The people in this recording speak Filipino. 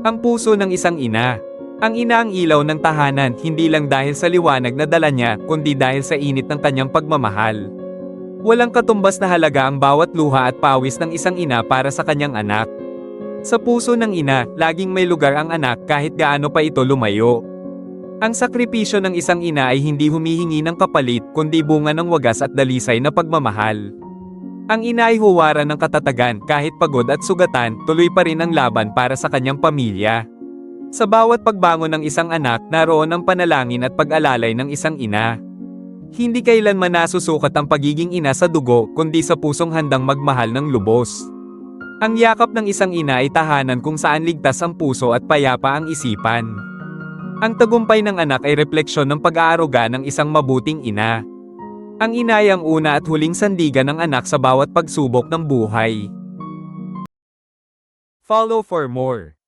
Ang puso ng isang ina. Ang ina ang ilaw ng tahanan, hindi lang dahil sa liwanag na dala niya, kundi dahil sa init ng kanyang pagmamahal. Walang katumbas na halaga ang bawat luha at pawis ng isang ina para sa kanyang anak. Sa puso ng ina, laging may lugar ang anak kahit gaano pa ito lumayo. Ang sakripisyo ng isang ina ay hindi humihingi ng kapalit, kundi bunga ng wagas at dalisay na pagmamahal. Ang ina ay huwaran ng katatagan, kahit pagod at sugatan, tuloy pa rin ang laban para sa kanyang pamilya. Sa bawat pagbangon ng isang anak, naroon ang panalangin at pag-alalay ng isang ina. Hindi kailanman nasusukat ang pagiging ina sa dugo, kundi sa pusong handang magmahal ng lubos. Ang yakap ng isang ina ay tahanan kung saan ligtas ang puso at payapa ang isipan. Ang tagumpay ng anak ay refleksyon ng pag-aaruga ng isang mabuting ina. Ang ina ay ang una at huling sandigan ng anak sa bawat pagsubok ng buhay. Follow for more.